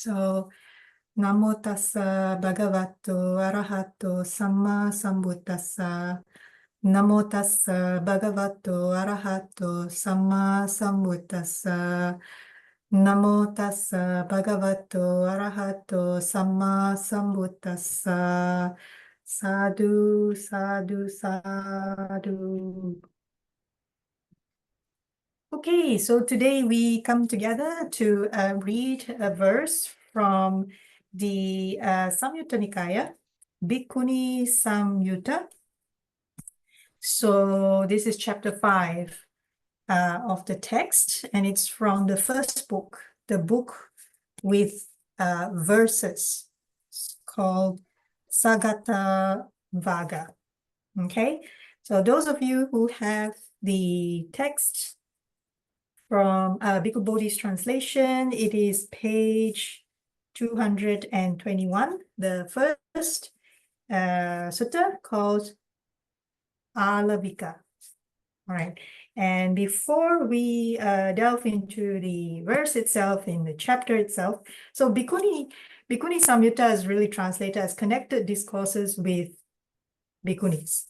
So, Namo tassa bhagavato arahato samma sambuddhassa. Namo tassa bhagavato arahato samma sambuddhassa. Namo tassa bhagavato arahato samma sambuddhassa. Sadhu, sadhu, sadhu. Okay, so today we come together to read a verse from the Saṁyutta Nikāya, Bhikkhunisamyutta. So this is chapter 5 of the text, and it's from the first book, the book with verses. It's called Sagatha Vagga. Okay, so those of you who have the text from Bhikkhu Bodhi's translation, it is page 221, the first sutta called Alavika. All right, and before we delve into the verse itself, in the chapter itself, so Bhikkhunisamyutta is really translated as connected discourses with Bhikkhunis.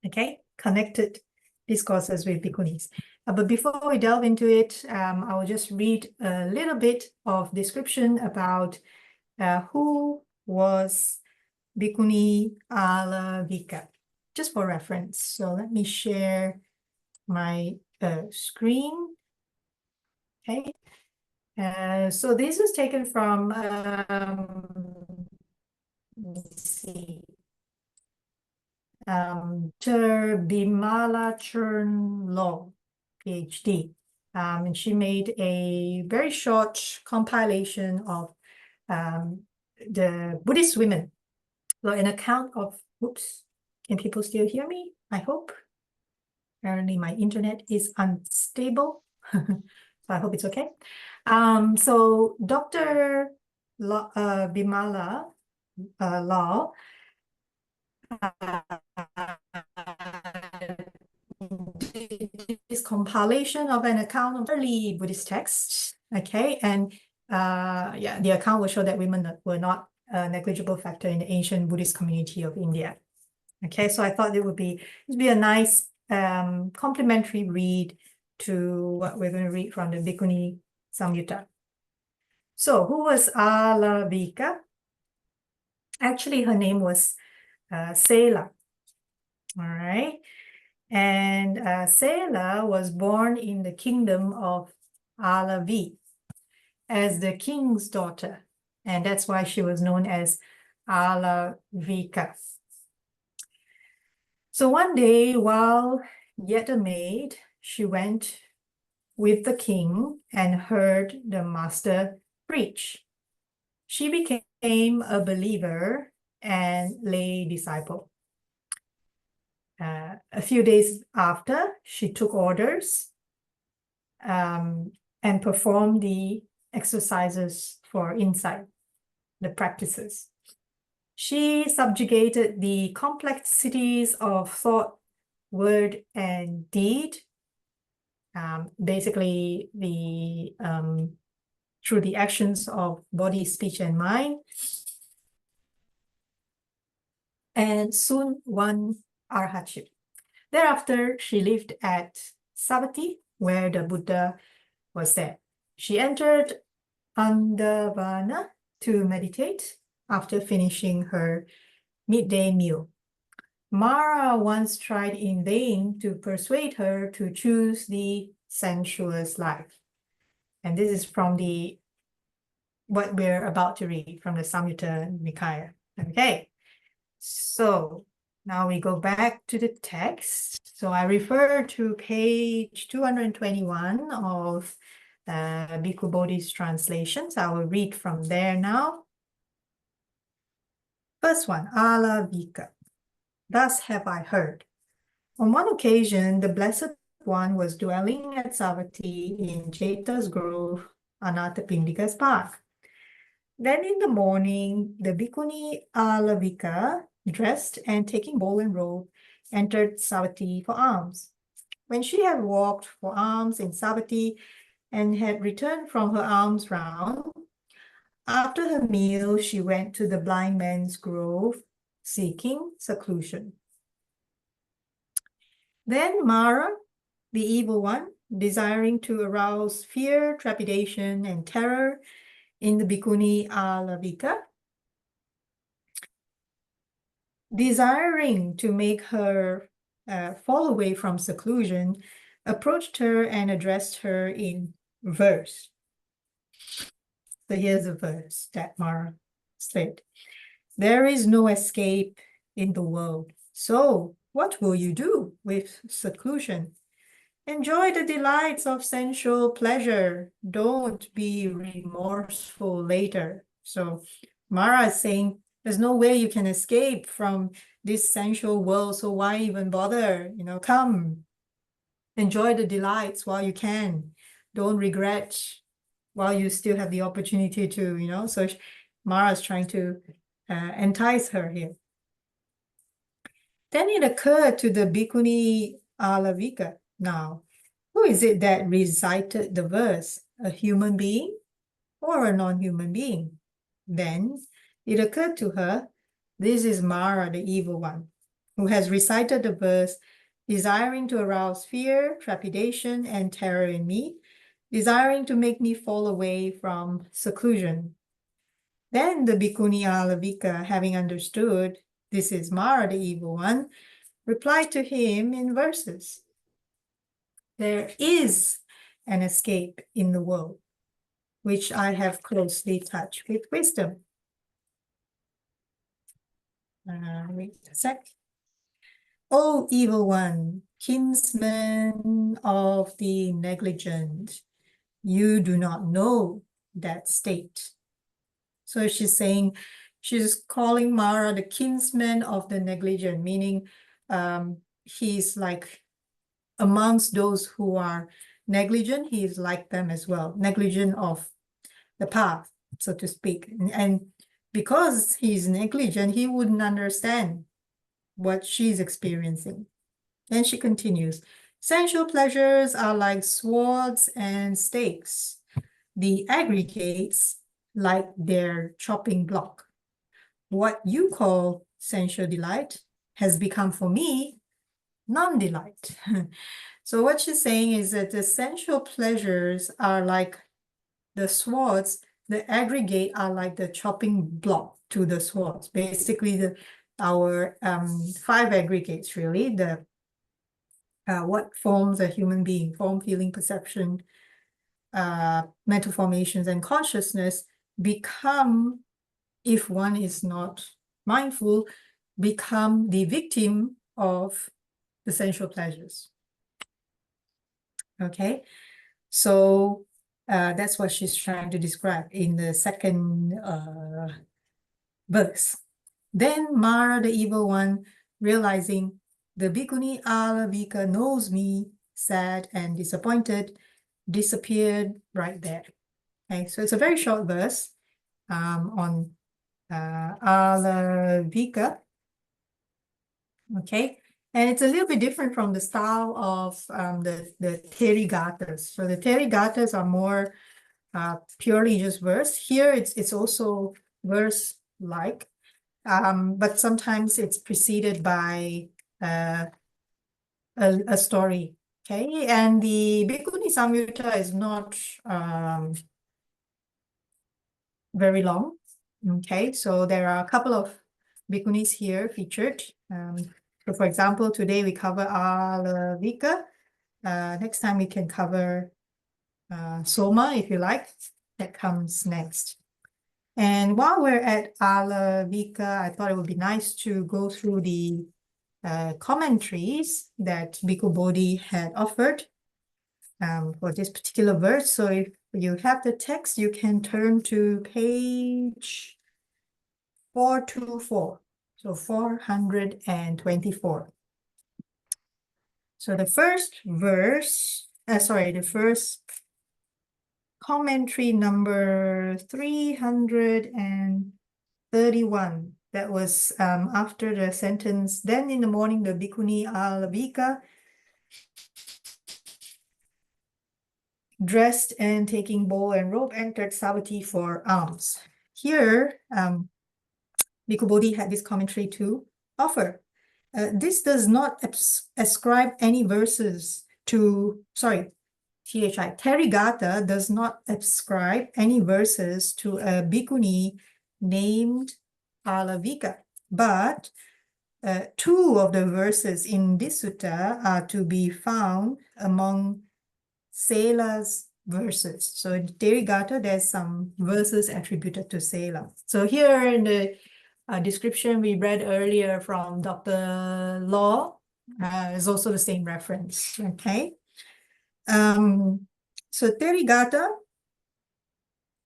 Okay, connected discourses with Bhikkhunis. But before we delve into it, I will just read a little bit of description about who was Bhikkhuni Alavika, just for reference. So let me share my screen. Okay. So this is taken from, let's see, Bimala Chern PhD. And she made a very short compilation of the Buddhist women. So an account of, oops, can people still hear me? I hope. Apparently my internet is unstable. So I hope it's okay. So Dr. Bimala Law this compilation of an account of early Buddhist texts, okay, and yeah, the account will show that women were not a negligible factor in the ancient Buddhist community of India. Okay, so I thought it would be a nice complementary read to what we're going to read from the Bhikkhunisamyutta. So, who was Alavika? Actually, her name was Sela. All right. And Sela was born in the kingdom of Alavika as the king's daughter. And that's why she was known as Alavika. So one day, while yet a maid, she went with the king and heard the master preach. She became a believer and lay disciple. A few days after, she took orders and performed the exercises for insight, the practices. She subjugated the complexities of thought, word, and deed, basically through the actions of body, speech, and mind, and soon won arhatship. Thereafter, she lived at Savatthi, where the Buddha was there. She entered Andavana to meditate after finishing her midday meal. Mara once tried in vain to persuade her to choose the sensuous life. And this is from what we're about to read from the Saṁyutta Nikāya. Okay, so now we go back to the text. So I refer to page 221 of Bhikkhu Bodhi's translations. I will read from there now. First one, Alavika. Thus have I heard. On one occasion, the Blessed One was dwelling at Savatthi in Jeta's Grove, Anathapindika's park. Then in the morning, the Bhikkhuni Alavika, dressed and taking bowl and robe, entered Savatthi for alms. When she had walked for alms in Savatthi and had returned from her alms round, After her meal, she went to the blind man's grove, seeking seclusion. Then Mara, the evil one, desiring to arouse fear, trepidation, and terror in the Bhikkhuni Alavika, desiring to make her fall away from seclusion, approached her and addressed her in verse. So here's a verse that Mara said. There is no escape in the world. So what will you do with seclusion? Enjoy the delights of sensual pleasure. Don't be remorseful later. So Mara is saying, there's no way you can escape from this sensual world, so why even bother? Come, enjoy the delights while you can. Don't regret while you still have the opportunity to, so Mara is trying to entice her here. Then it occurred to the Bhikkhuni Alavika, now, who is it that recited the verse, a human being or a non-human being? Then it occurred to her, this is Mara, the evil one, who has recited the verse, desiring to arouse fear, trepidation, and terror in me, desiring to make me fall away from seclusion. Then the Bhikkhuni Alavika, having understood this is Mara, the evil one, replied to him in verses. There is an escape in the world, which I have closely touched with wisdom. Wait a sec. O evil one, kinsman of the negligent, you do not know that state. So she's calling Mara the kinsman of the negligent, meaning he's like amongst those who are negligent, he's like them as well, negligent of the path, so to speak. And because he's negligent, he wouldn't understand what she's experiencing. Then she continues, sensual pleasures are like swords and stakes. The aggregates like their chopping block. What you call sensual delight has become for me non-delight. So what she's saying is that the sensual pleasures are like the swords, the aggregate are like the chopping block to the swords. Basically, our 5 aggregates, really, the what forms a human being, form, feeling, perception, mental formations, and consciousness become, if one is not mindful, become the victim of the sensual pleasures. Okay, so that's what she's trying to describe in the second verse. Then Mara, the evil one, realizing the Bhikkhuni Alavika knows me, sad and disappointed, disappeared right there. Okay, so it's a very short verse on Alavika. Okay, and it's a little bit different from the style of the Therigatas. So the Therigatas are more purely just verse. Here it's also verse-like, but sometimes it's preceded by a story. Okay, and the Bhikkhunisamyutta is not very long. Okay, so there are a couple of Bhikkhunis here featured. So for example, today we cover Alavika. Next time we can cover Soma, if you like. That comes next. And while we're at Alavika, I thought it would be nice to go through the commentaries that Bhikkhu Bodhi had offered for this particular verse. So if you have the text, you can turn to page 424. So 424. So the first verse, the first commentary number 331. That was after the sentence, then in the morning, the Bhikkhuni Alavika, dressed and taking bowl and robe, entered Savatthi for alms. here, Bhikkhu Bodhi had this commentary to offer. This does not ascribe any verses to, sorry, Therigatha does not ascribe any verses to a bhikkhuni named Alavika, but two of the verses in this sutta are to be found among Sela's verses. So in Therigatha, there's some verses attributed to Sela. So here in the description we read earlier from Dr. Law is also the same reference, okay? So Therigatha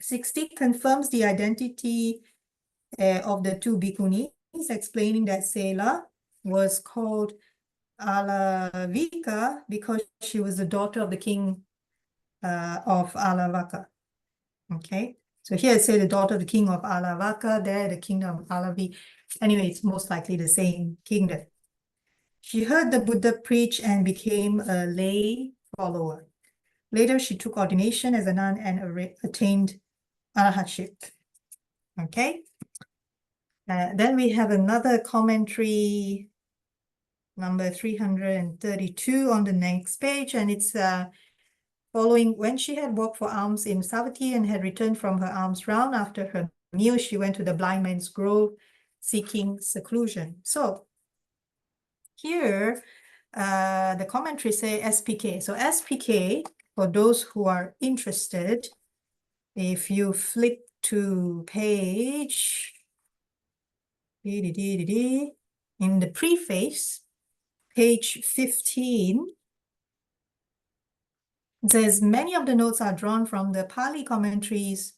60 confirms the identity of the two bhikkhunis, explaining that Sela was called Alavika because she was the daughter of the king of Alavika. Okay, so here it says the daughter of the king of Alavika, there the kingdom of Alavi. Anyway, it's most likely the same kingdom. She heard the Buddha preach and became a lay follower. Later, she took ordination as a nun and attained arahatship. Okay. Then we have another commentary, number 332 on the next page, and it's following when she had walked for alms in Savatthi and had returned from her alms round after her meal, she went to the blind man's grove seeking seclusion. So here, the commentary say SPK. So SPK, for those who are interested, if you flip to page in the preface, page 15, it says many of the notes are drawn from the Pali commentaries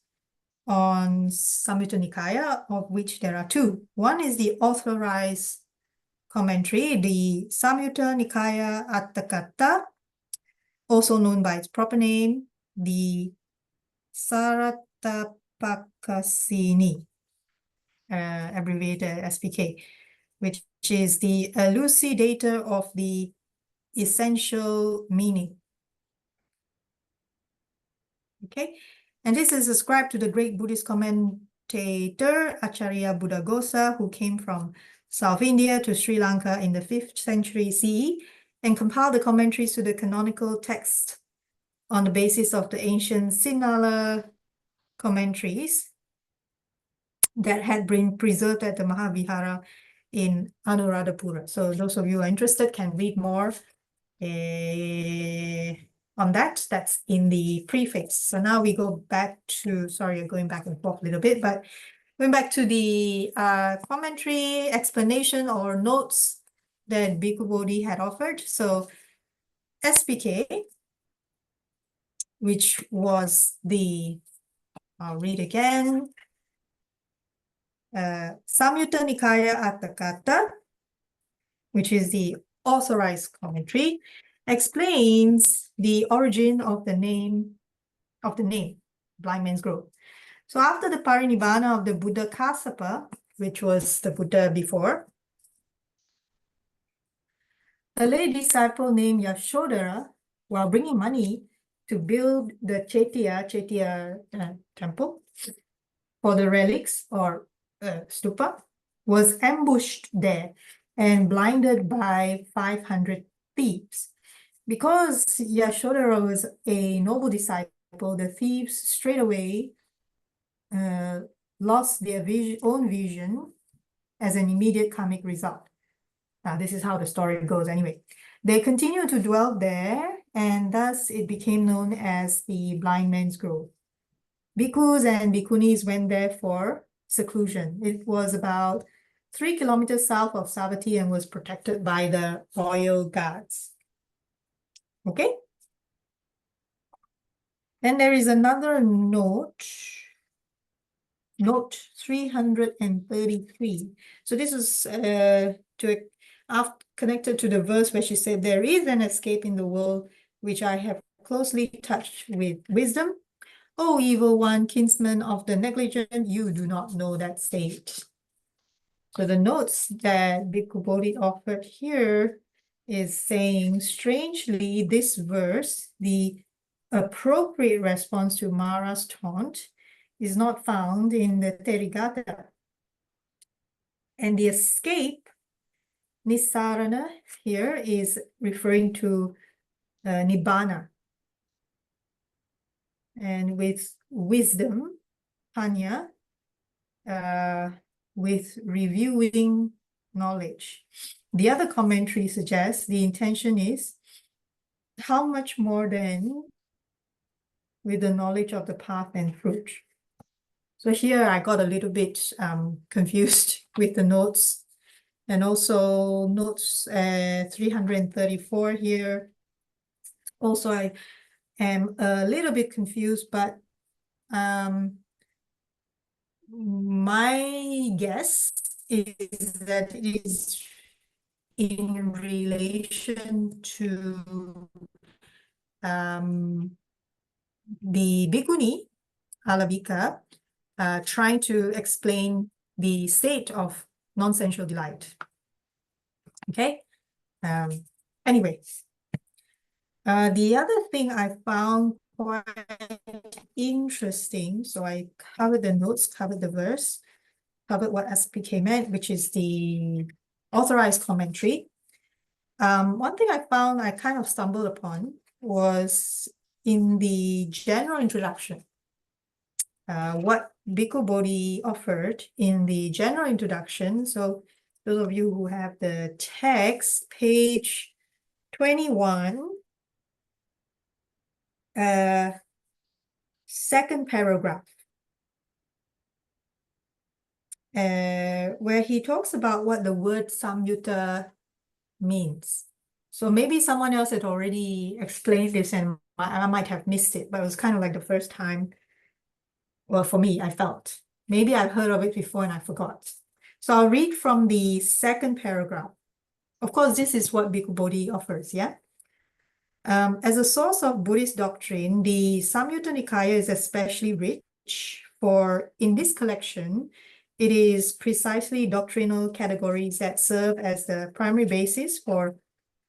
on Saṁyutta Nikāya, of which there are two. One is the authorized commentary, the Saṁyutta Nikāya Attakatta, also known by its proper name, the Sarattapakasini, abbreviated SPK, which is the elucidator of the essential meaning. Okay, and this is ascribed to the great Buddhist commentator Acharya Buddhaghosa, who came from South India to Sri Lanka in the 5th century CE and compiled the commentaries to the canonical text on the basis of the ancient Sinhala commentaries that had been preserved at the Mahavihara in Anuradhapura. So those of you who are interested can read more on that. That's in the preface. So now we go back to, sorry, I'm going back and forth a little bit, but going back to the commentary, explanation, or notes that Bhikkhu Bodhi had offered. So SPK, which was the, I'll read again, Saṁyutta Nikāya Attakatta, which is the authorized commentary, explains the origin of the name, Blind Man's Grove. So after the parinibbana of the Buddha Kassapa, which was the Buddha before, a lay disciple named Yashodhara, while bringing money to build the Chaitya temple for the relics or stupa, was ambushed there and blinded by 500 thieves. Because Yashodhara was a noble disciple, the thieves straight away lost their own vision as an immediate karmic result. Now, this is how the story goes anyway. They continued to dwell there, and thus it became known as the Blind Man's Grove. Bhikkhus and Bhikkhunis went there for seclusion. It was about 3 kilometers south of Savatthi and was protected by the royal guards. Okay? Then there is another note, note 333. So this is connected to the verse where she said, there is an escape in the world which I have closely touched with wisdom. O evil one, kinsman of the negligent, you do not know that state. So the notes that Bhikkhu Bodhi offered here is saying, strangely, this verse, the appropriate response to Mara's taunt, is not found in the Therigatha. And the escape, Nissarana, here is referring to Nibbana. And with wisdom, Panya, with reviewing knowledge. The other commentary suggests the intention is how much more then with the knowledge of the path and fruit. So here I got a little bit confused with the notes, and also notes 334 here. Also, I am a little bit confused, but my guess is that it is in relation to the Bhikkhuni, Alavika, trying to explain the state of non-sensual delight. Okay. Anyway, the other thing I found quite interesting, so I covered the notes, covered the verse, covered what SPK meant, which is the authorized commentary. One thing I found I kind of stumbled upon was in the general introduction. What Bhikkhu Bodhi offered in the general introduction. So those of you who have the text, page 21, second paragraph, where he talks about what the word Saṁyutta means. So maybe someone else had already explained this and I might have missed it, but it was kind of like the first time. Well, for me, I felt. Maybe I've heard of it before and I forgot. So I'll read from the second paragraph. Of course, this is what Bhikkhu Bodhi offers, yeah? As a source of Buddhist doctrine, the Saṁyutta Nikāya is especially rich, for in this collection, it is precisely doctrinal categories that serve as the primary basis for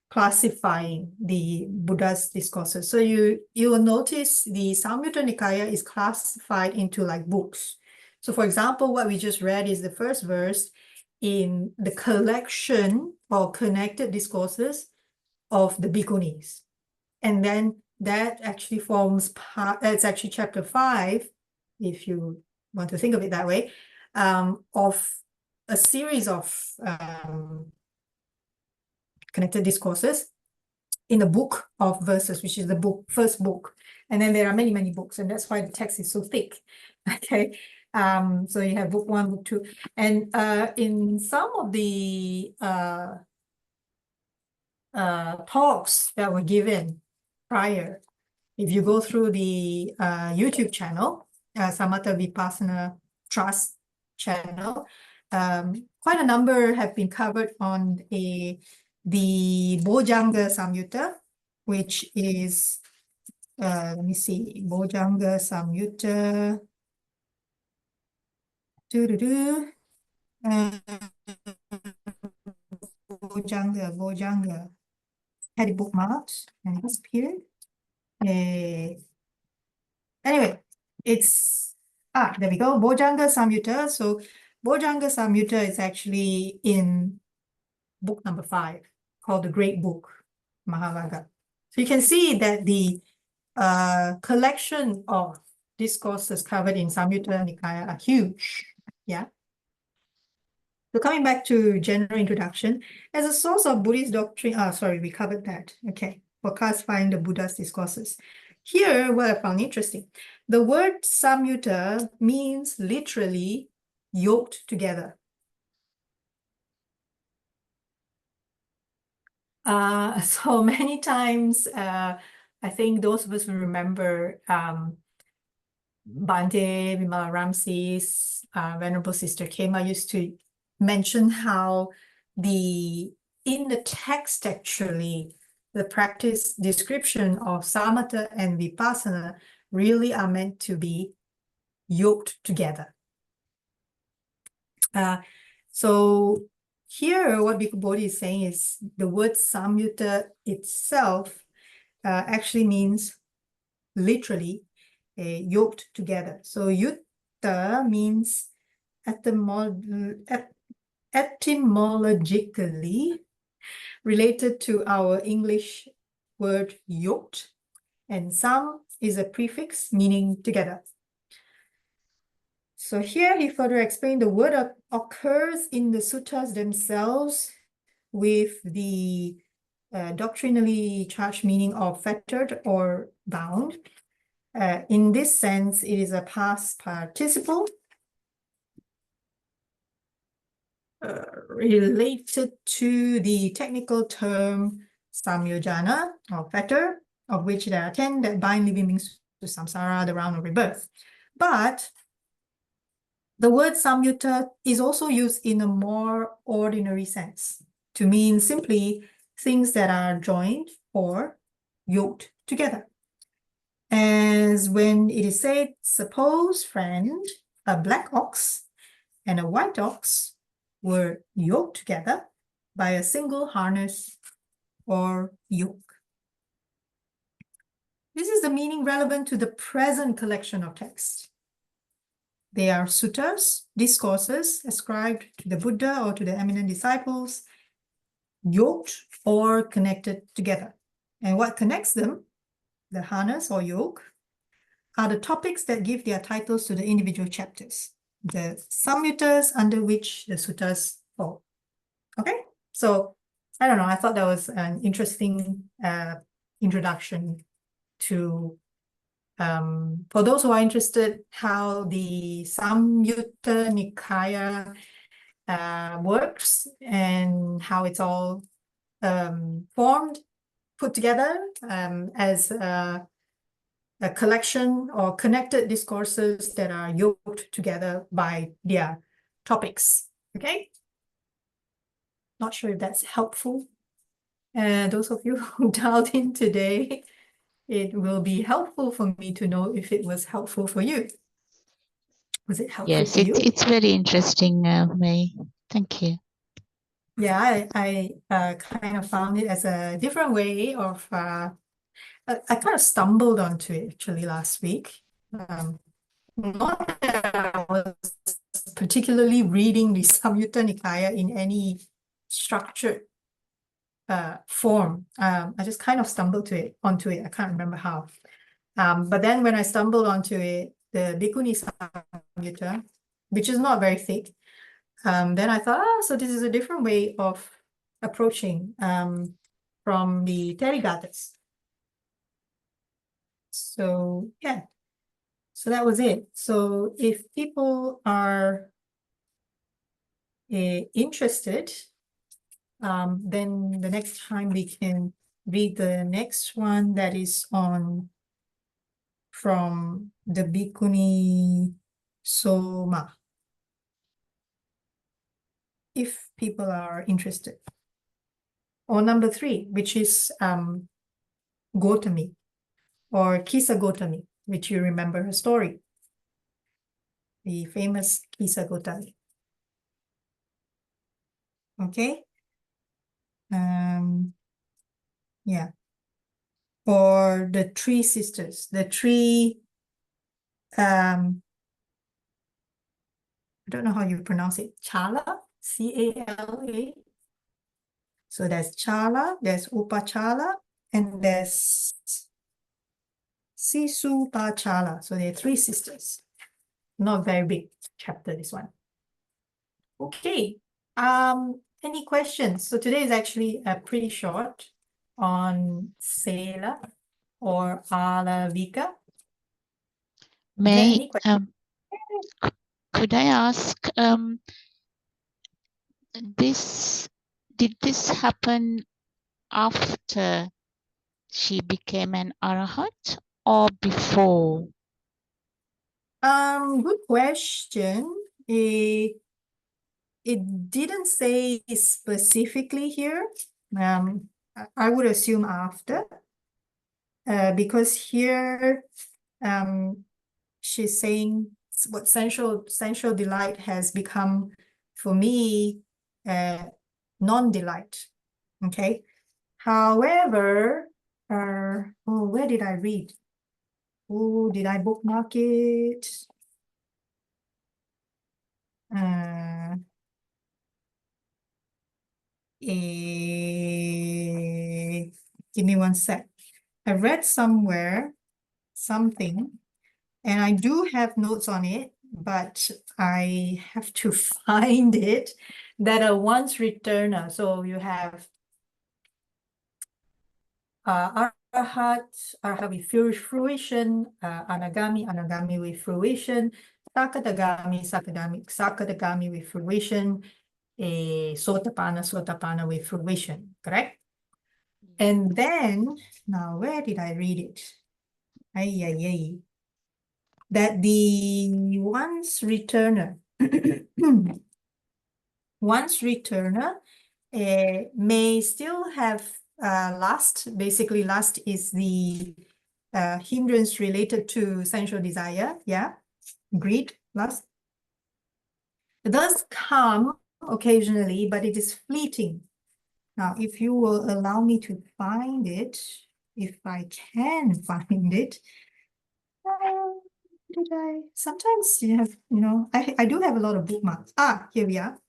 classifying the Buddha's discourses. So you will notice the Saṁyutta Nikāya is classified into like books. So for example, what we just read is the first verse in the collection or connected discourses of the Bhikkhunis. And then that actually forms part, it's actually chapter 5, if you want to think of it that way, of a series of connected discourses in a book of verses, which is the first book. And then there are many, many books, and that's why the text is so thick. Okay. So you have book 1, book 2. And in some of the talks that were given prior, if you go through the YouTube channel, Samatha Vipassana Trust channel, quite a number have been covered on the Bojjhanga Saṁyutta, which is, let me see, Bojjhanga Saṁyutta. Bojjhanga. Had it bookmarked and it disappeared. Anyway, it's, there we go, Bojjhanga Saṁyutta. So Bojjhanga Saṁyutta is actually in book number 5, called the Great Book, Mahāvāga. So you can see that the collection of discourses covered in Saṁyutta Nikāya are huge. Yeah. So coming back to general introduction, as a source of Buddhist doctrine, sorry, we covered that. Okay, for classifying the Buddha's discourses. Here, what I found interesting, the word Saṁyutta means literally yoked together. So many times, I think those of us who remember Bhante Vimalaramsi's Venerable Sister Khema used to mention how in the text actually, the practice description of samatha and vipassana really are meant to be yoked together. So here, what Bhikkhu Bodhi is saying is the word Saṁyutta itself actually means literally yoked together. So Saṁyutta means etymologically related to our English word yoked, and Sam is a prefix meaning together. So here he further explained the word occurs in the suttas themselves with the doctrinally charged meaning of fettered or bound. In this sense, it is a past participle related to the technical term samyojana or fetter, of which there are 10 that bind living beings to samsara, the round of rebirth. But the word Saṁyutta is also used in a more ordinary sense to mean simply things that are joined or yoked together. As when it is said, suppose, friend, a black ox and a white ox were yoked together by a single harness or yoke. This is the meaning relevant to the present collection of texts. They are suttas, discourses ascribed to the Buddha or to the eminent disciples, yoked or connected together. And what connects them, the harness or yoke, are the topics that give their titles to the individual chapters, the Saṁyuttas under which the suttas fall. Okay, so I don't know, I thought that was an interesting introduction to, for those who are interested, how the Saṁyutta Nikāya works and how it's all formed, put together as a collection or connected discourses that are yoked together by their topics. Okay, not sure if that's helpful. Those of you who dialed in today, it will be helpful for me to know if it was helpful for you. Was it helpful Yes, for you? it's very interesting, May. Thank you. Yeah, I kind of found it as a different way of, I kind of stumbled onto it actually last week. Not that I was particularly reading the Saṁyutta Nikāya in any structured form. I just kind of stumbled onto it. I can't remember how. But then when I stumbled onto it, the Bhikkhunismyutta, which is not very thick, then I thought, so this is a different way of approaching from the Therigatas. So yeah, so that was it. So if people are interested, then the next time we can read the next one that is on from the Bhikkhunisomma, if people are interested. Or number 3, which is Gotami, or Kisa Gotami, which you remember her story, the famous Kisa Gotami. Okay. Yeah. Or the 3 sisters, the 3 I don't know how you pronounce it, Chala, C-A-L-A. So there's Chala, there's Upachala, and there's Sisupachala. So there are 3 sisters. Not very big chapter, this one. Okay. Any questions? So today is actually pretty short on Sela or Alavika. May, could I ask, did this happen after she became an arahat or before? Good question. It didn't say specifically here. I would assume after, because here she's saying what sensual delight has become for me non-delight. Okay. However, where did I read? Oh, did I bookmark it? give me one sec. I read somewhere something, and I do have notes on it, but I have to find it, that a once returner. So you have Arhat with fruition, Anagami with fruition, Sakadagami with fruition, Sotapana with fruition, correct? And then, now where did I read it? That the once returner, once returner may still have lust. Basically, lust is the hindrance related to sensual desire, yeah, greed, lust. It does come occasionally, but it is fleeting. Now, if you will allow me to find it, if I can find it, did I? Sometimes you have, I do have a lot of bookmarks. Here we are.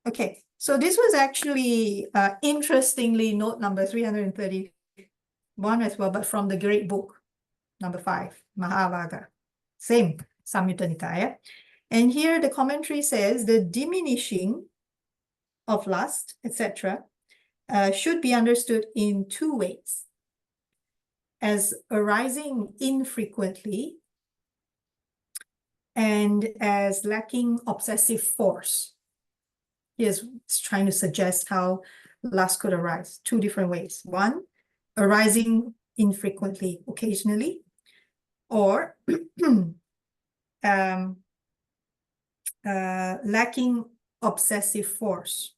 Okay, so this was actually interestingly note number 331 as well, but from the great book, number 5, Mahāvāga, same, Saṁyutta Nikāya. And here the commentary says the diminishing of lust, etc., should be understood in 2 ways: as arising infrequently and as lacking obsessive force. Here's trying to suggest how lust could arise, 2 different ways. 1, arising infrequently, occasionally, or lacking obsessive force.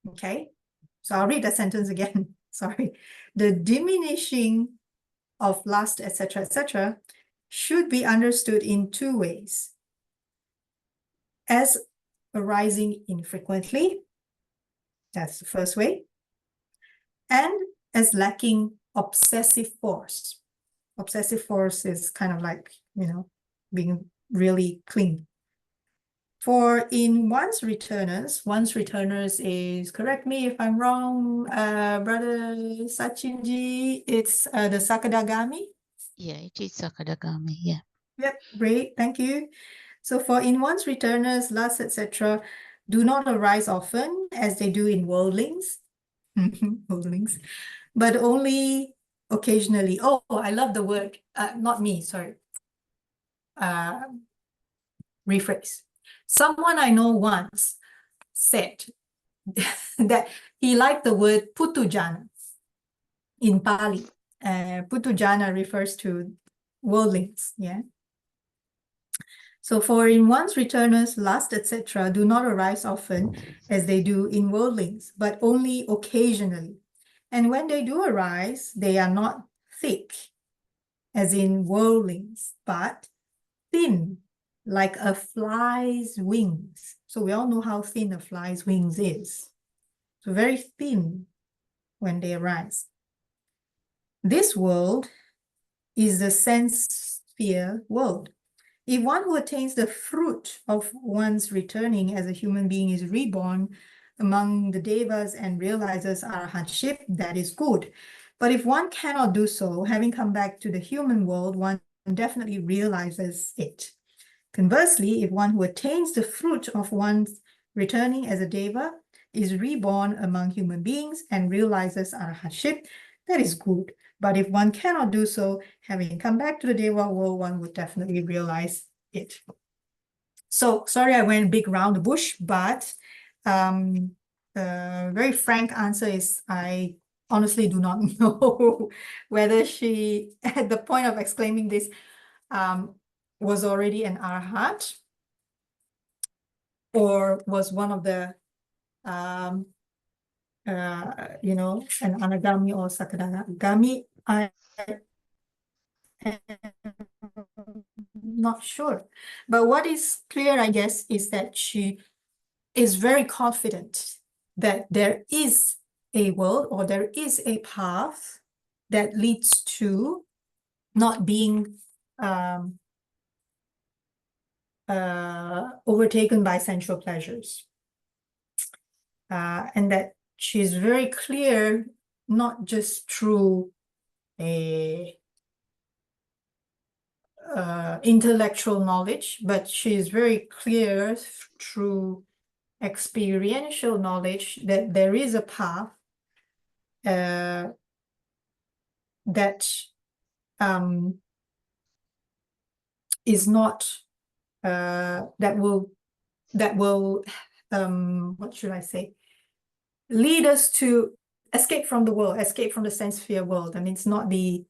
Okay, so I'll read that sentence again. Sorry. The diminishing of lust, etc., should be understood in 2 ways: as arising infrequently, that's the first way, and as lacking obsessive force. Obsessive force is kind of like, being really clean. For in once returners is, correct me if I'm wrong, Brother Sachinji, it's the Sakadagami? Yeah, it is Sakadagami, yeah. Yep, great, thank you. So for in once returners, lust, etc., do not arise often as they do in worldlings, worldlings, but only occasionally. Oh, I love the word, not me, sorry. Rephrase. Someone I know once said that he liked the word putujana in Pali. Putujana refers to worldlings, yeah. So for in once returners, lust, etc., do not arise often as they do in worldlings, but only occasionally. And when they do arise, they are not thick, as in worldlings, but thin, like a fly's wings. So we all know how thin a fly's wings is. So very thin when they arise. This world is the sense sphere world. If one who attains the fruit of one's returning as a human being is reborn among the devas and realizes arahantship, that is good. But if one cannot do so, having come back to the human world, one definitely realizes it. Conversely, if one who attains the fruit of one's returning as a deva is reborn among human beings and realizes arahantship, that is good. But if one cannot do so, having come back to the deva world, one would definitely realize it. So, sorry I went big round the bush, but the very frank answer is I honestly do not know whether she, at the point of exclaiming this, was already an arahat or was one of the an anagami or sakadagami. I'm not sure. But what is clear, I guess, is that she is very confident that there is a world or there is a path that leads to not being overtaken by sensual pleasures. and that she's very clear, not just through a intellectual knowledge, but she's very clear through experiential knowledge that there is a path that is not that will what should I say, lead us to escape from the world, escape from the sense sphere world. I mean, it's not the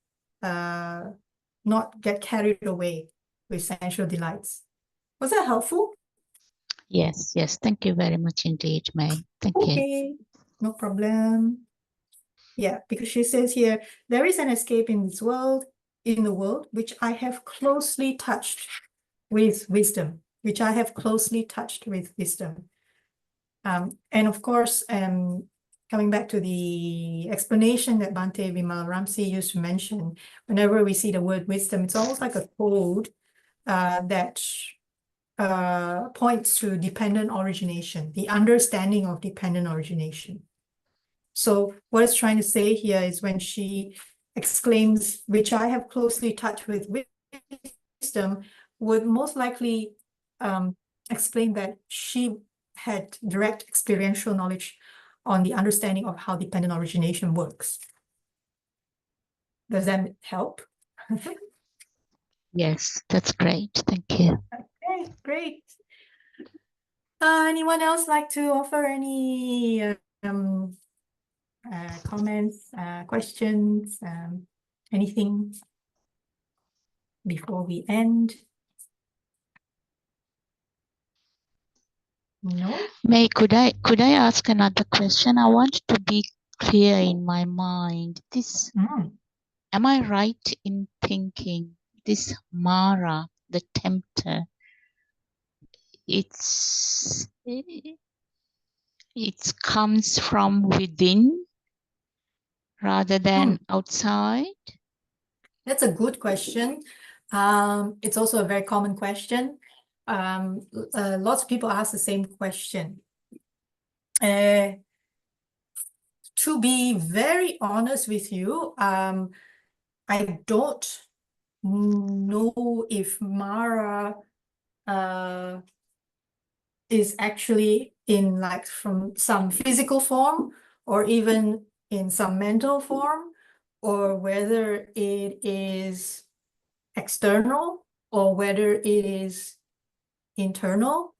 not get carried away with sensual delights. Was that helpful? Yes, yes. Thank you very much indeed, May. Thank you. Okay, no problem. Yeah, because she says here, there is an escape in this world, in the world, which I have closely touched with wisdom, which I have closely touched with wisdom. And of course, coming back to the explanation that Bhante Vimal used to mention, whenever we see the word wisdom, it's almost like a code that points to dependent origination, the understanding of dependent origination. So what it's trying to say here is when she exclaims, which I have closely touched with wisdom, would most likely explain that she had direct experiential knowledge on the understanding of how dependent origination works. Does that help? Yes, that's great. Thank you. Okay, great. Anyone else like to offer any comments, questions, anything before we end? No? May, could I ask another question? I want to be clear in my mind. This, am I right in thinking this Mara, the tempter, it comes from within rather than outside? That's a good question. It's also a very common question. Lots of people ask the same question. To be very honest with you, I don't know if Mara is actually in like from some physical form or even in some mental form, or whether it is external or whether it is internal,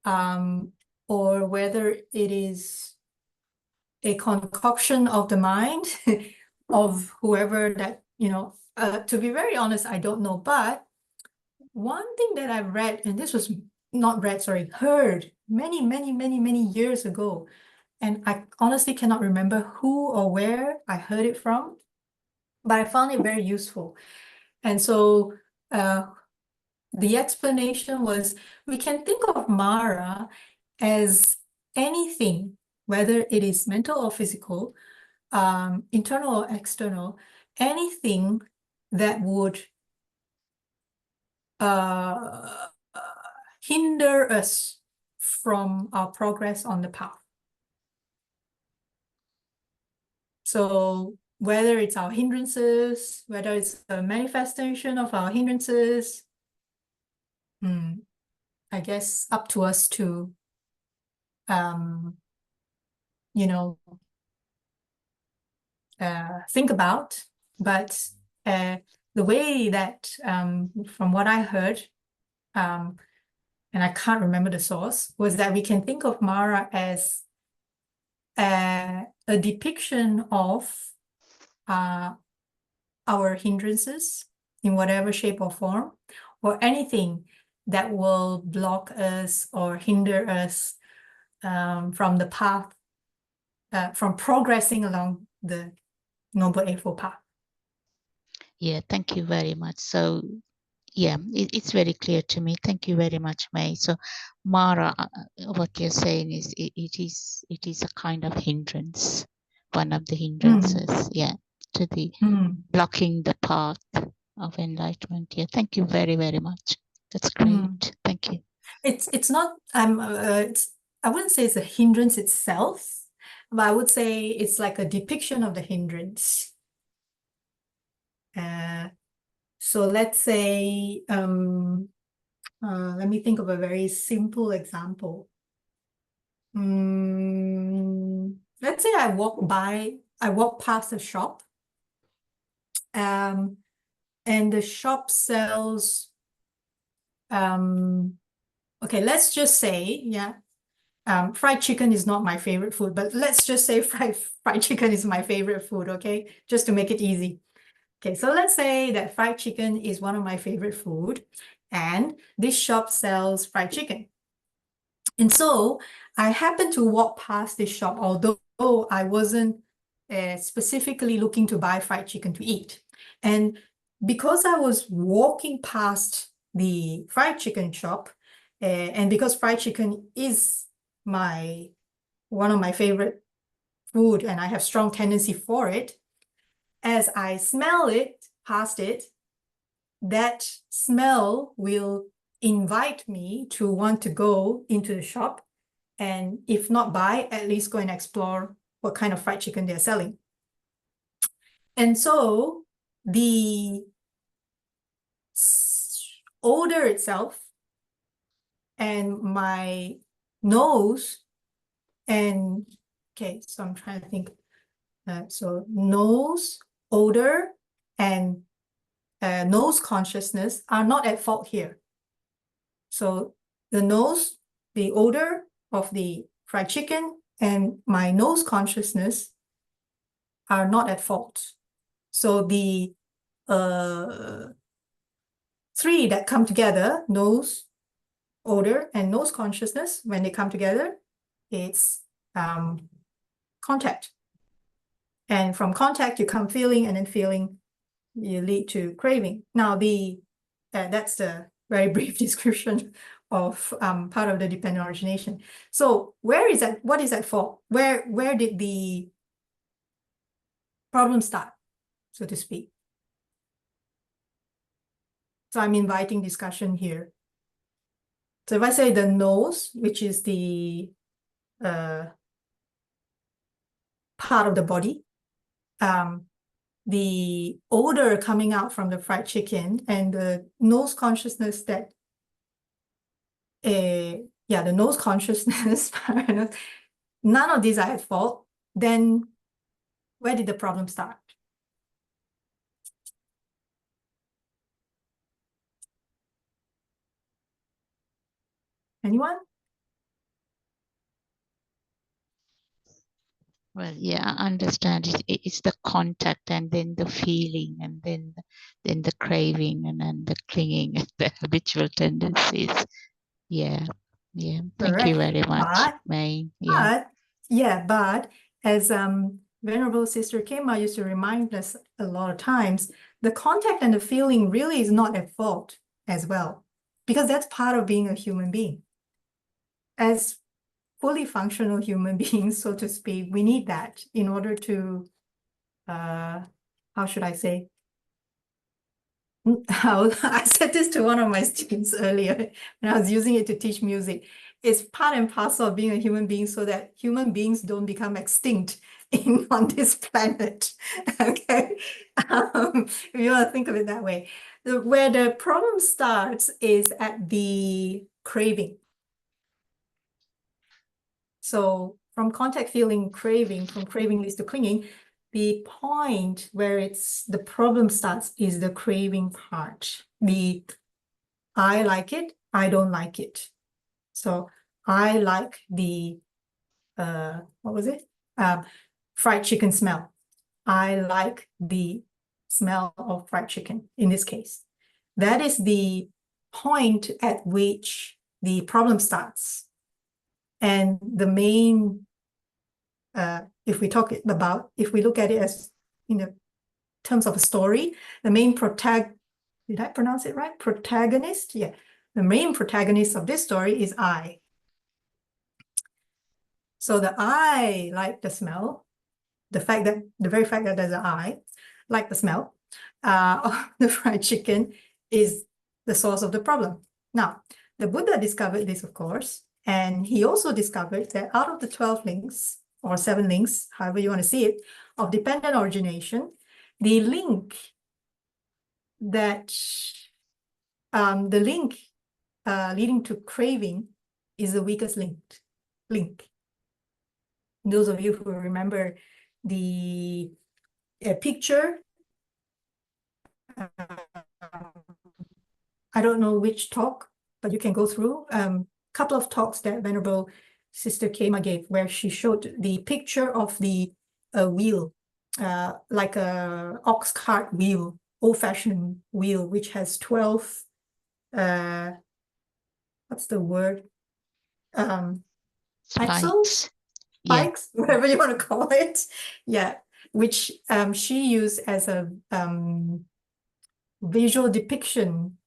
or whether it is a concoction of the mind of whoever that, you know, to be very honest, I don't know. But one thing that I read, and this was not read, sorry, heard many years ago, and I honestly cannot remember who or where I heard it from, but I found it very useful. And so the explanation was, we can think of Mara as anything, whether it is mental or physical, internal or external, anything that would hinder us from our progress on the path. So whether it's our hindrances, whether it's a manifestation of our hindrances, I guess up to us to, you know, think about. But the way that, from what I heard, and I can't remember the source, was that we can think of Mara as a depiction of our hindrances in whatever shape or form, or anything that will block us or hinder us from the path, from progressing along the Noble Eightfold Path. Yeah, thank you very much. So yeah, it's very clear to me. Thank you very much, May. So Mara, what you're saying is it is a kind of hindrance, one of the hindrances, yeah, to the blocking the path of enlightenment. Yeah, thank you very much. That's great. Thank you. It's not I wouldn't say it's a hindrance itself, but I would say it's like a depiction of the hindrance. So let's say, let me think of a very simple example. Let's say I walk past a shop, and the shop sells, okay, let's just say, yeah, fried chicken is not my favorite food, but let's just say fried chicken is my favorite food, okay? Just to make it easy. Okay, so let's say that fried chicken is one of my favorite food, and this shop sells fried chicken. And so I happened to walk past this shop, although I wasn't specifically looking to buy fried chicken to eat. And because I was walking past the fried chicken shop, and because fried chicken is one of my favorite food, and I have strong tendency for it, as I smell it, past it, that smell will invite me to want to go into the shop, and if not buy, at least go and explore what kind of fried chicken they're selling. And so the odor itself and my nose and, okay, so I'm trying to think. So nose, odor, and nose consciousness are not at fault here. So the nose, the odor of the fried chicken, and my nose consciousness are not at fault. So the three that come together, nose, odor, and nose consciousness, when they come together, it's contact. And from contact, you come feeling, and then feeling, you lead to craving. Now, that's the very brief description of part of the dependent origination. So where is that? What is that for? Where did the problem start, so to speak? So I'm inviting discussion here. So if I say the nose, which is the part of the body, the odor coming out from the fried chicken and the nose consciousness that, the nose consciousness, none of these are at fault, then where did the problem start? Anyone? Well, yeah, I understand. It's the contact, and then the feeling, and then the craving, and then the clinging, and the habitual tendencies. Yeah. Thank you very much, May. But as Venerable Sister Kema used to remind us a lot of times, the contact and the feeling really is not at fault as well, because that's part of being a human being. As fully functional human beings, so to speak, we need that in order to, how should I say? I said this to one of my students earlier, and I was using it to teach music. It's part and parcel of being a human being, so that human beings don't become extinct on this planet. Okay, if you want to think of it that way. Where the problem starts is at the craving. So from contact, feeling, craving, from craving leads to clinging. The point where the problem starts is the craving part. I like it, I don't like it. So I like the, what was it? Fried chicken smell. I like the smell of fried chicken in this case. That is the point at which the problem starts. And the main, if we look at it as in terms of a story, the main did I pronounce it right? Protagonist? Yeah. The main protagonist of this story is I. So the I like the smell, the very fact that there's an I like the smell of the fried chicken is the source of the problem. Now, the Buddha discovered this, of course, And he also discovered that out of the 12 links, or 7 links, however you want to see it, of dependent origination, the link leading to craving is the weakest link. Those of you who remember the picture, I don't know which talk, but you can go through a couple of talks that Venerable Sister Kema gave, where she showed the picture of the wheel, like a ox cart wheel, old-fashioned wheel, which has 12, what's the word? Axles? Spikes, yeah. Whatever you want to call it. Yeah, which she used as a visual depiction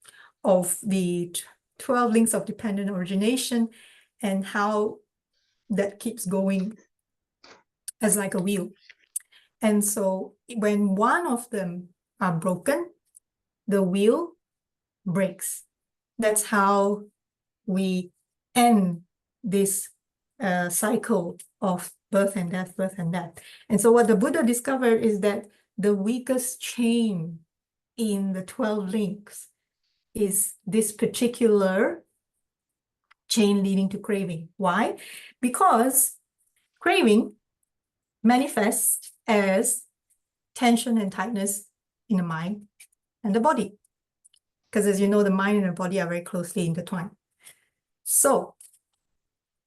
of the 12 links of dependent origination and how that keeps going as like a wheel. And so when one of them are broken, the wheel breaks. That's how we end this cycle of birth and death, birth and death. And so what the Buddha discovered is that the weakest chain in the 12 links is this particular chain leading to craving. Why? Because craving manifests as tension and tightness in the mind and the body. Because as you know, the mind and the body are very closely intertwined. So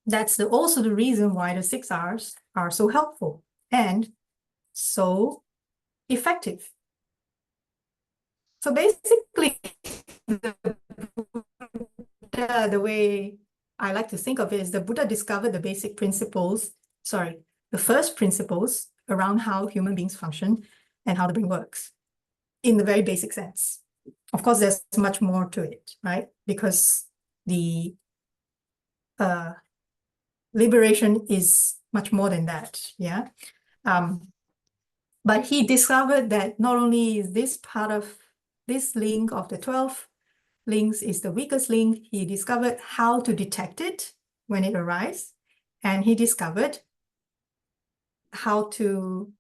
that's also the reason why the 6 R's are so helpful and so effective. So basically, the way I like to think of it is the Buddha discovered the basic principles, the first principles around how human beings function and how the brain works in the very basic sense. Of course, there's much more to it, right? Because the liberation is much more than that, yeah? But he discovered that not only is this part of this link of the 12 links is the weakest link, he discovered how to detect it when it arises, and he discovered how to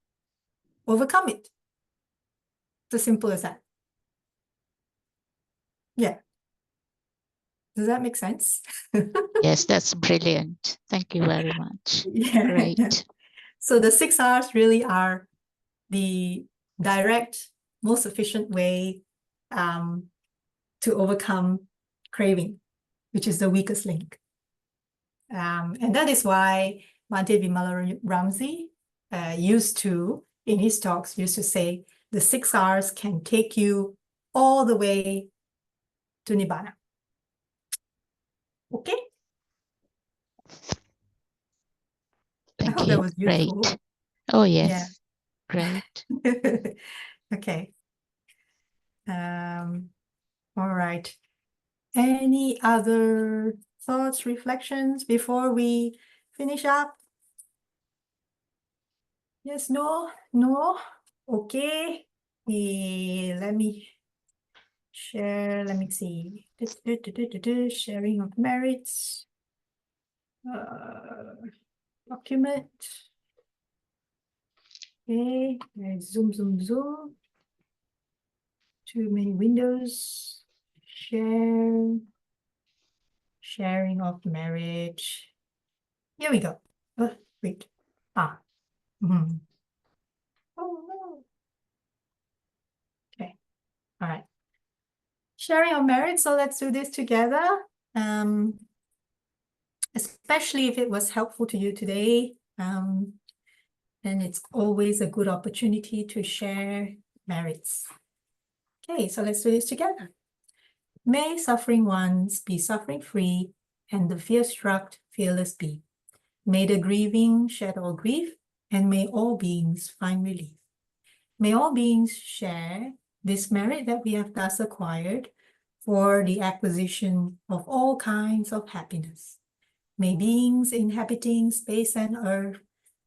overcome it. It's as simple as that. Yeah. Does that make sense? Yes, that's brilliant. Thank you very much. Yeah. Great. Yeah. So the 6 R's really are the direct, most efficient way to overcome craving, which is the weakest link. And that is why Bhante Vimala Ramsey used to, in his talks, used to say, the 6 R's can take you all the way to Nibbana. Okay? Thank I hope you. that was useful. Great. Oh, yes. Yeah. Great. Okay. All right. Any other thoughts, reflections before we finish up? Yes, no, no. Okay. Let me share. Let me see. Sharing of merits. Document. Okay. Zoom. Too many windows. Share. Sharing of marriage. Here we go. Wait. Oh no. Okay. All right. Sharing of merit. So let's do this together. Especially if it was helpful to you today. Then it's always a good opportunity to share merits. Okay, so let's do this together. May suffering ones be suffering free, and the fear-struck fearless be. May the grieving shed all grief, and may all beings find relief. May all beings share this merit that we have thus acquired for the acquisition of all kinds of happiness. May beings inhabiting space and earth,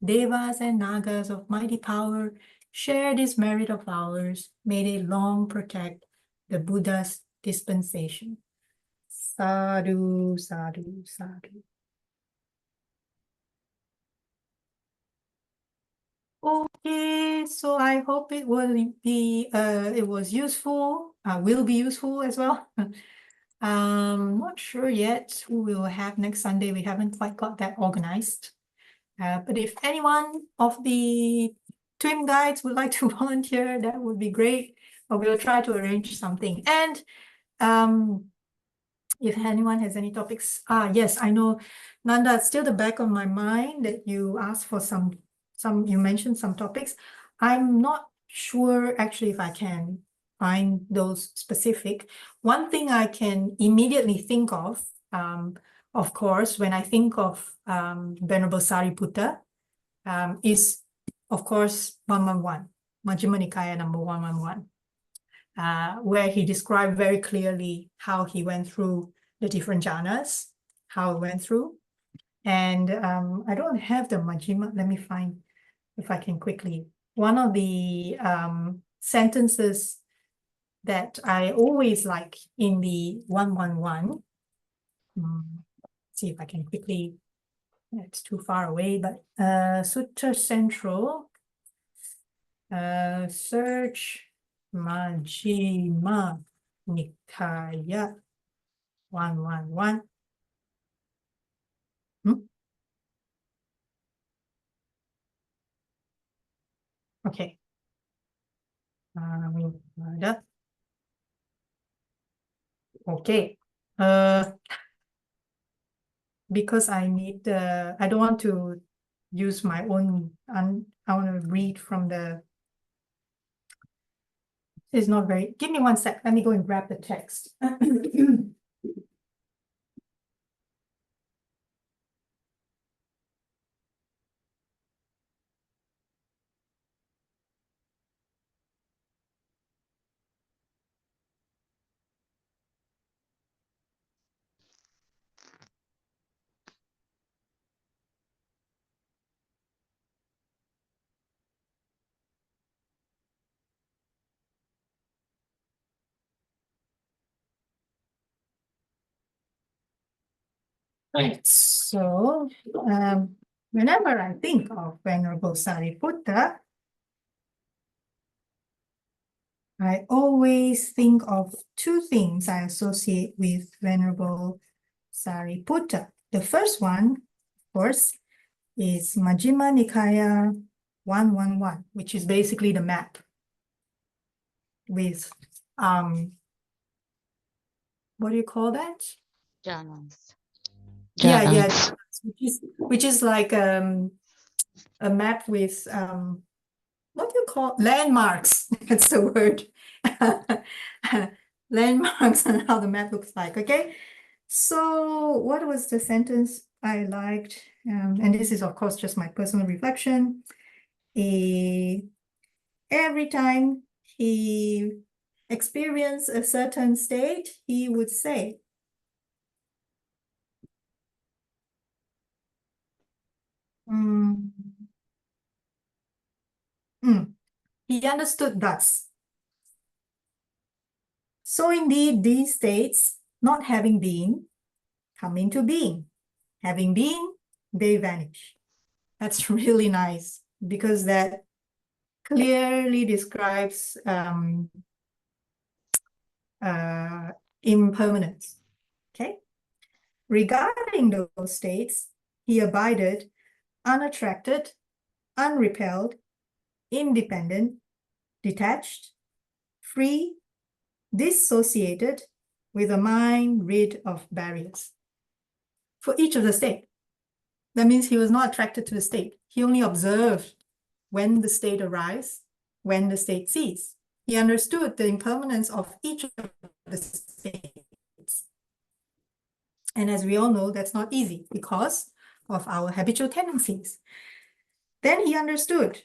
devas and nagas of mighty power, share this merit of ours. May they long protect the Buddha's dispensation. Sadhu, sadhu, sadhu. Okay, so I hope it will be it was useful, will be useful as well. Not sure yet who we will have next Sunday. We haven't quite got that organized. But if anyone of the twin guides would like to volunteer, that would be great. But we'll try to arrange something. And if anyone has any topics, yes, I know, Nanda, it's still the back of my mind that you asked for some, you mentioned some topics. I'm not sure actually if I can find those specific. One thing I can immediately think of course, when I think of Venerable Sariputta, is of course 111, Majjhima Nikāya number 111. Where he described very clearly how he went through the different jhanas, how he went through. And I don't have the Majjhima. Let me find if I can quickly. One of the sentences that I always like in the 111, see if I can quickly, it's too far away, but Sutta Central, search Majjhima Nikāya 111. Okay. Okay. Because I need I don't want to use my own, I want to read from the, it's not very, give me one sec. Let me go and grab the text. Right. So whenever I think of Venerable Sariputta, I always think of two things I associate with Venerable Sariputta. The first one, of course, is Majjhima Nikāya 111, which is basically the map with what do you call that? Jhanas. Yeah, which is like a map with what do you call landmarks? That's the word. Landmarks and how the map looks like. Okay. So what was the sentence I liked? And this is of course just my personal reflection. Every time he experienced a certain state, he would say, he understood thus. So indeed, these states, not having been, come into being. Having been, they vanish. That's really nice because that clearly describes impermanence. Okay. Regarding those states, he abided unattracted, unrepelled, independent, detached, free, dissociated, with a mind rid of barriers. For each of the state. That means he was not attracted to the state. He only observed when the state arrives, when the state ceases. He understood the impermanence of each of the states. And as we all know, that's not easy because of our habitual tendencies. Then he understood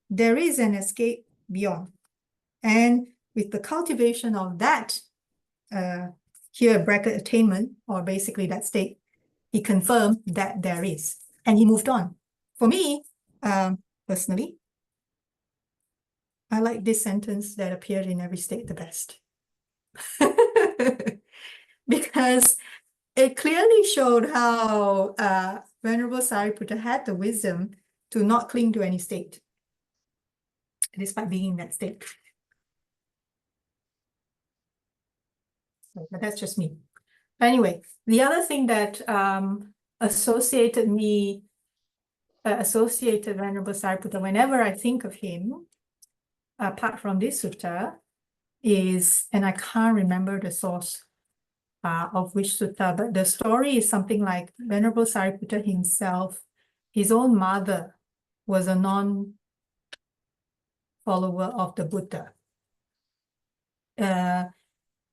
there is an escape beyond. And with the cultivation of that, here bracket attainment, or basically that state, he confirmed that there is, and he moved on. For me, personally, I like this sentence that appeared in every state the best. Because it clearly showed how Venerable Sariputta had the wisdom to not cling to any state. despite being in that state. So, but that's just me. Anyway, the other thing that associated Venerable Sariputta, whenever I think of him, apart from this sutta, is, and I can't remember the source of which sutta, but the story is something like Venerable Sariputta himself, his own mother was a non-follower of the Buddha.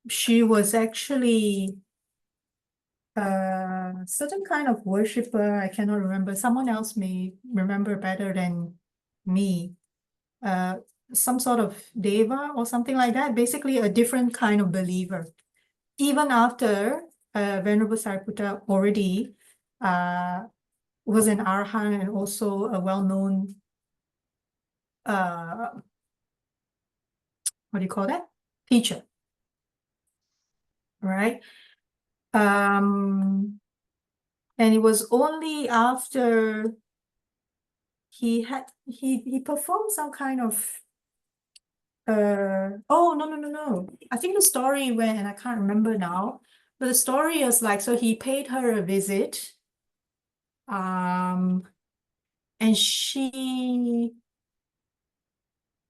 She was actually a certain kind of worshipper. I cannot remember. Someone else may remember better than me. Some sort of deva or something like that. Basically, a different kind of believer. Even after Venerable Sariputta already was an arahant and also a well-known, what do you call that? Teacher, right? And it was only after he performed some kind of oh no. I think the story went, and I can't remember now, but the story is like, so he paid her a visit, and she,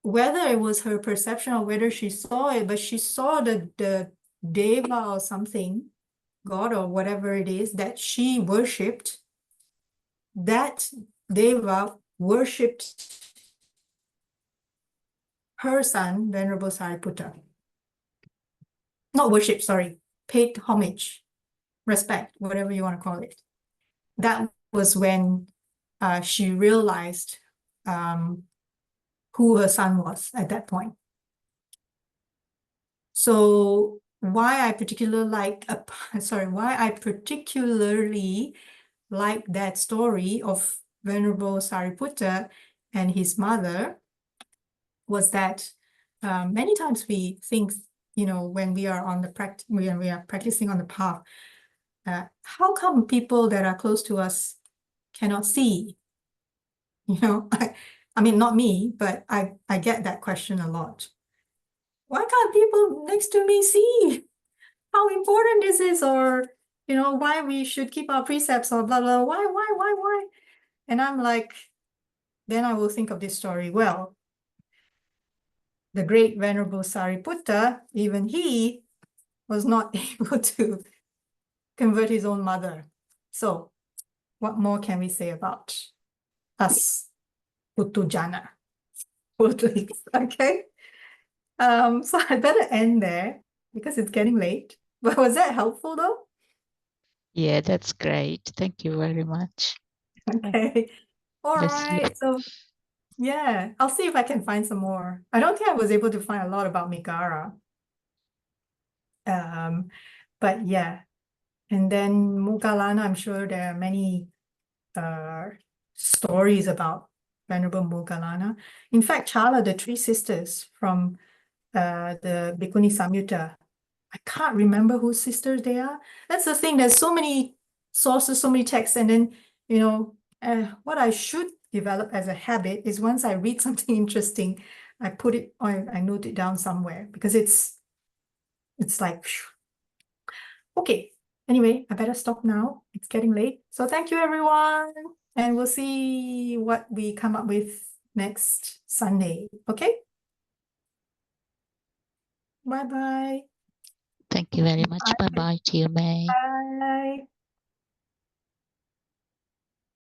whether it was her perception or whether she saw it, but she saw the deva or something, god or whatever it is that she worshipped, that deva worshipped her son, Venerable Sariputta. Not worship, sorry, paid homage, respect, whatever you want to call it. That was when she realized who her son was at that point. So why I particularly like that story of Venerable Sariputta and his mother was that many times we think, when we are on the when we are practicing on the path, how come people that are close to us cannot see? I mean, not me, but I get that question a lot. Why can't people next to me see how important this is, or why we should keep our precepts, or blah blah? Why? And I'm like, then I will think of this story. Well, the great Venerable Sariputta, even he was not able to convert his own mother. So what more can we say about us Puttujana? Okay. So I better end there because it's getting late. But was that helpful though? Yeah, that's great. Thank you very much. Okay. All right. So yeah, I'll see if I can find some more. I don't think I was able to find a lot about Megara. But yeah. And then Moggallana, I'm sure there are many stories about Venerable Moggallana. In fact, Chala, the three sisters from the Bhikkhunisamyutta, I can't remember whose sisters they are. That's the thing. There's so many sources, so many texts, and then what I should develop as a habit is once I read something interesting, I put it on, I note it down somewhere, because it's like, okay. Anyway, I better stop now. It's getting late. So thank you, everyone, and we'll see what we come up with next Sunday. Okay. Bye-bye. Thank you very much. Bye-bye to you, May. Bye.